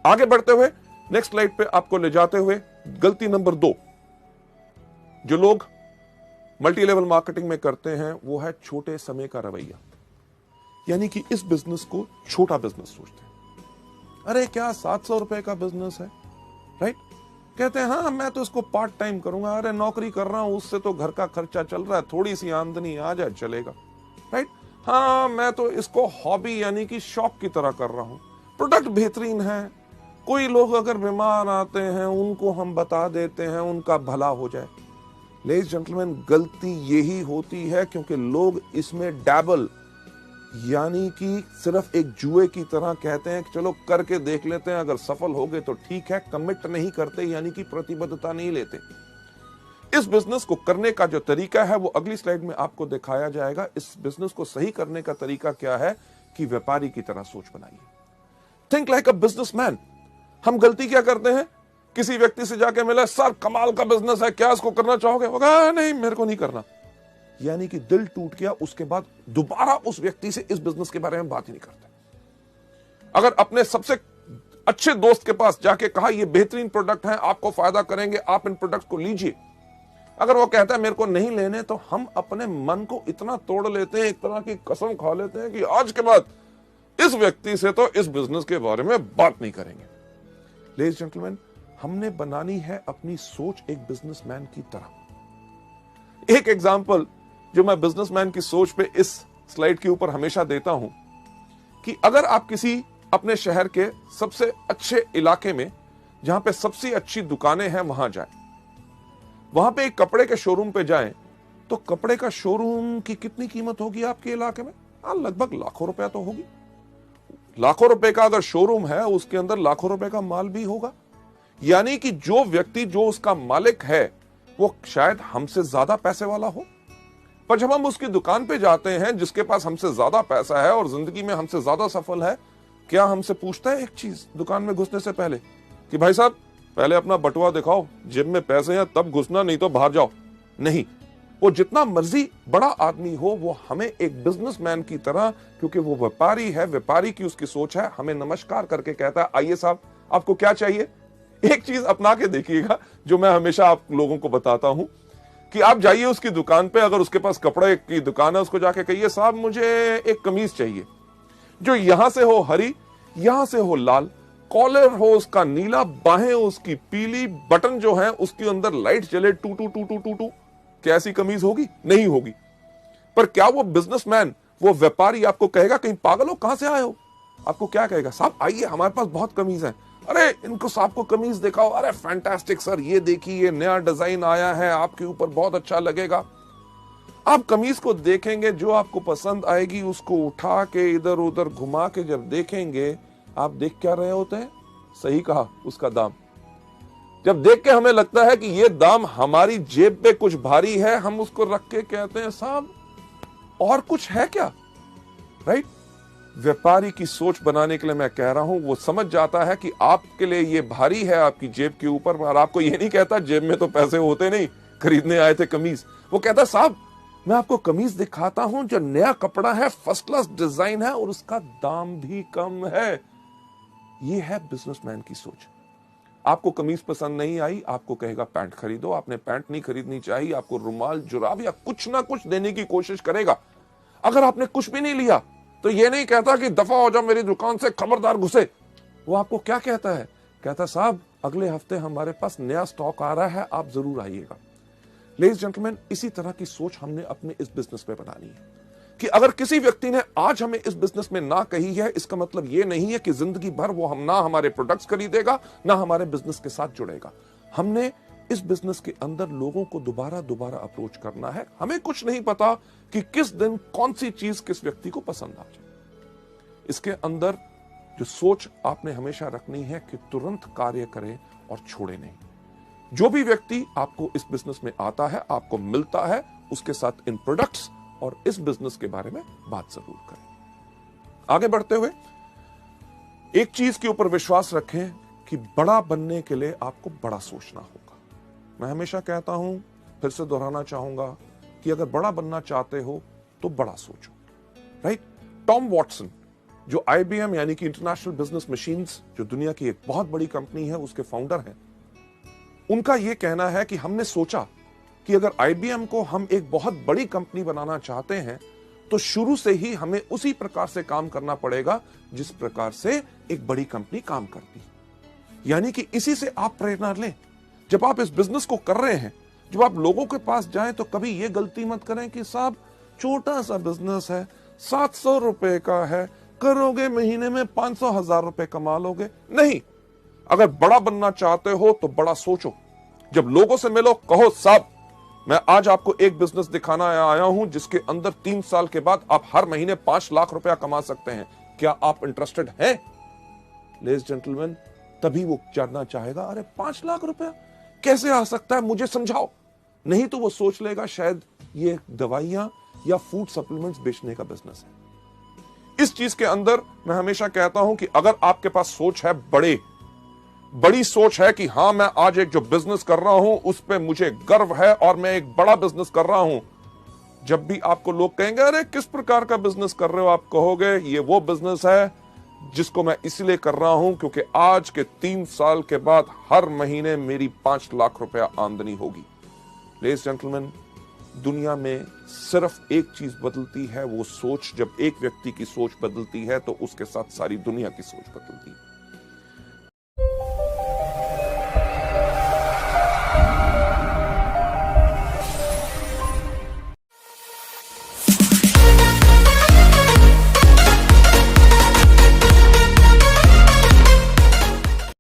आगे बढ़ते हुए नेक्स्ट स्लाइड पे आपको ले जाते हुए गलती नंबर 2 जो लोग मल्टी लेवल मार्केटिंग में करते हैं वो है छोटे समय का रवैया। यानी कि इस बिजनेस को छोटा बिजनेस सोचते हैं। अरे क्या 700 रुपए का बिजनेस है, राइट? कहते हैं हाँ मैं तो इसको पार्ट टाइम करूंगा, अरे नौकरी कर रहा हूं उससे तो घर का खर्चा चल रहा है, थोड़ी सी आमदनी आ जाए चलेगा, राइट? हाँ मैं तो इसको हॉबी यानी कि शौक की तरह कर रहा हूं, प्रोडक्ट बेहतरीन है, कोई लोग अगर बीमार आते हैं उनको हम बता देते हैं उनका भला हो जाए। लेडीज जेंटलमैन, गलती यही होती है क्योंकि लोग इसमें डैबल यानी कि सिर्फ एक जुए की तरह कहते हैं कि चलो करके देख लेते हैं, अगर सफल हो गए तो ठीक है, कमिट नहीं करते यानी कि प्रतिबद्धता नहीं लेते। इस बिजनेस को करने का जो तरीका है वो अगली स्लाइड में आपको दिखाया जाएगा। इस बिजनेस को सही करने का तरीका क्या है कि व्यापारी की तरह सोच बनाइए। Think like a businessman. हम गलती क्या करते हैं, किसी व्यक्ति से जाके मिला, सर कमाल का बिजनेस है, क्या इसको करना चाहोगे? वो कहा नहीं मेरे को नहीं करना, यानी कि दिल टूट गया। उसके बाद दोबारा उस व्यक्ति से इस बिजनेस के बारे में बात ही नहीं करते। अगर अपने सबसे अच्छे दोस्त के पास जाके कहा ये बेहतरीन प्रोडक्ट है, आपको फायदा करेंगे, आप इन प्रोडक्ट को लीजिए, अगर वो कहता है मेरे को नहीं लेने, तो हम अपने मन को इतना तोड़ लेते हैं, एक तरह की कसम खा लेते हैं कि आज के बाद इस व्यक्ति से तो इस बिजनेस के बारे में बात नहीं करेंगे। लेडीज जेंटलमैन, हमने बनानी है अपनी सोच एक बिजनेसमैन की तरह। एक एग्जांपल जो मैं बिजनेसमैन की सोच पे इस स्लाइड के ऊपर हमेशा देता हूं कि अगर आप किसी अपने शहर के सबसे अच्छे इलाके में जहां पे सबसे अच्छी दुकानें हैं वहां जाएं, वहां पे एक कपड़े के शोरूम पे जाएं, तो कपड़े का शोरूम की कितनी कीमत होगी आपके इलाके में? लगभग लाखों रुपया तो होगी। लाखों रुपए का अगर शोरूम है उसके अंदर लाखों रुपए का माल भी होगा। यानी कि जो व्यक्ति जो उसका मालिक है वो शायद हमसे ज्यादा पैसे वाला हो, पर जब हम उसकी दुकान पे जाते हैं जिसके पास हमसे ज्यादा पैसा है और जिंदगी में हमसे ज्यादा सफल है, क्या हमसे पूछता है एक चीज दुकान में घुसने से पहले कि भाई साहब पहले अपना बटुआ दिखाओ, जेब में पैसे हैं तब घुसना, नहीं तो बाहर जाओ? नहीं, वो जितना मर्जी बड़ा आदमी हो वो हमें एक बिजनेसमैन की तरह, क्योंकि वो व्यापारी है, व्यापारी की उसकी सोच है, हमें नमस्कार करके कहता है आइए साहब आपको क्या चाहिए। एक चीज अपना के देखिएगा जो मैं हमेशा आप लोगों को बताता हूं कि आप जाइए उसकी दुकान पे, अगर उसके पास कपड़े की दुकान है उसको जाके कहिए साहब मुझे एक कमीज चाहिए जो यहां से हो हरी, यहां से हो लाल, कॉलर हो उसका नीला, बाहें उसकी पीली, बटन जो है उसके अंदर लाइट जले टू टू टू टू टू टू। क्या ऐसी कमीज होगी? नहीं होगी। पर क्या वो बिजनेसमैन, वो व्यापारी आपको कहेगा कहीं पागल हो, कहां से आए हो? आपको क्या कहेगा? साहब आइए हमारे पास बहुत कमीज है। अरे इनको साहब को कमीज दिखाओ, अरे फैंटास्टिक सर, ये देखिए ये नया डिजाइन आया है, आपके ऊपर बहुत अच्छा लगेगा। आप कमीज को देखेंगे, जो आपको पसंद आएगी उसको उठा के इधर उधर घुमा के जब देखेंगे, आप देख क्या रहे होते हैं? सही कहा, उसका दाम। जब देख के हमें लगता है कि ये दाम हमारी जेब पे कुछ भारी है, हम उसको रख के कहते हैं साहब और कुछ है क्या, राइट? व्यापारी की सोच बनाने के लिए मैं कह रहा हूं, वो समझ जाता है कि आपके लिए ये भारी है आपकी जेब के ऊपर, और आपको ये नहीं कहता जेब में तो पैसे होते नहीं, खरीदने आए थे कमीज। वो कहता साहब मैं आपको कमीज दिखाता हूं जो नया कपड़ा है, फर्स्ट क्लास डिजाइन है और उसका दाम भी कम है। ये है बिजनेसमैन की सोच। आपको कमीज पसंद नहीं आई, आपको कहेगा पैंट खरीदो। आपने पैंट नहीं खरीदनी चाहिए, आपको रुमाल, जुराब या कुछ ना कुछ देने की कोशिश करेगा। अगर आपने कुछ भी नहीं लिया तो ये नहीं कहता कि दफा हो जाओ मेरी दुकान से, खबरदार घुसे। वो आपको क्या कहता है? कहता साहब अगले हफ्ते हमारे पास नया स्टॉक आ रहा है, आप जरूर आइएगा। लेडीज जेंटलमैन, इसी तरह की सोच हमने अपने इस बिजनेस में बनानी है कि अगर किसी व्यक्ति ने आज हमें इस बिजनेस में ना कही है, इसका मतलब यह नहीं है कि जिंदगी भर वो हम ना हमारे प्रोडक्ट्स खरीदेगा ना हमारे बिजनेस के साथ जुड़ेगा। हमने इस बिजनेस के अंदर लोगों को दोबारा दोबारा अप्रोच करना है। हमें कुछ नहीं पता कि किस दिन कौन सी चीज किस व्यक्ति को पसंद आ जाए। इसके अंदर जो सोच आपने हमेशा रखनी है कि तुरंत कार्य करें और छोड़े नहीं। जो भी व्यक्ति आपको इस बिजनेस में आता है, आपको मिलता है, उसके साथ इन प्रोडक्ट्स और इस बिजनेस के बारे में बात जरूर करें। आगे बढ़ते हुए एक चीज के ऊपर विश्वास रखें कि बड़ा बनने के लिए आपको बड़ा सोचना होगा। मैं हमेशा कहता हूं, फिर से दोहराना चाहूंगा कि अगर बड़ा बनना चाहते हो तो बड़ा सोचो, राइट? टॉम वॉटसन जो IBM यानी कि इंटरनेशनल बिजनेस मशीन्स, जो दुनिया की एक बहुत बड़ी कंपनी है, उसके फाउंडर हैं, उनका यह कहना है कि हमने सोचा कि अगर IBM को हम एक बहुत बड़ी कंपनी बनाना चाहते हैं तो शुरू से ही हमें उसी प्रकार से काम करना पड़ेगा जिस प्रकार से एक बड़ी कंपनी काम करती है। यानी कि इसी से आप प्रेरणा लें। जब आप इस बिजनेस को कर रहे हैं, जब आप लोगों के पास जाएं तो कभी यह गलती मत करें कि साहब छोटा सा बिजनेस है, 700 रुपए का है, करोगे महीने में 500,000 रुपए कमा लोगे। नहीं, अगर बड़ा बनना चाहते हो तो बड़ा सोचो। जब लोगों से मिलो, कहो साहब मैं आज आपको एक बिजनेस दिखाना आया हूं जिसके अंदर 3 साल के बाद आप हर महीने 5 लाख रुपया कमा सकते हैं, क्या आप इंटरेस्टेड हैं? लेडीज जेंटलमैन, तभी वो जानना चाहेगा, अरे 5 लाख रुपया कैसे आ सकता है, मुझे समझाओ। नहीं तो वो सोच लेगा शायद ये दवाइयां या फूड सप्लीमेंट्स बेचने का बिजनेस है। इस चीज के अंदर मैं हमेशा कहता हूं कि अगर आपके पास सोच है, बड़ी सोच है कि हां मैं आज एक जो बिजनेस कर रहा हूं उस पे मुझे गर्व है और मैं एक बड़ा बिजनेस कर रहा हूं, जब भी आपको लोग कहेंगे अरे किस प्रकार का बिजनेस कर रहे हो, आप कहोगे ये वो बिजनेस है जिसको मैं इसलिए कर रहा हूं क्योंकि आज के 3 साल के बाद हर महीने मेरी 5 लाख रुपया आमदनी होगी। लेडीज जेंटलमैन, दुनिया में सिर्फ एक चीज बदलती है, वो सोच। जब एक व्यक्ति की सोच बदलती है तो उसके साथ सारी दुनिया की सोच बदलती है।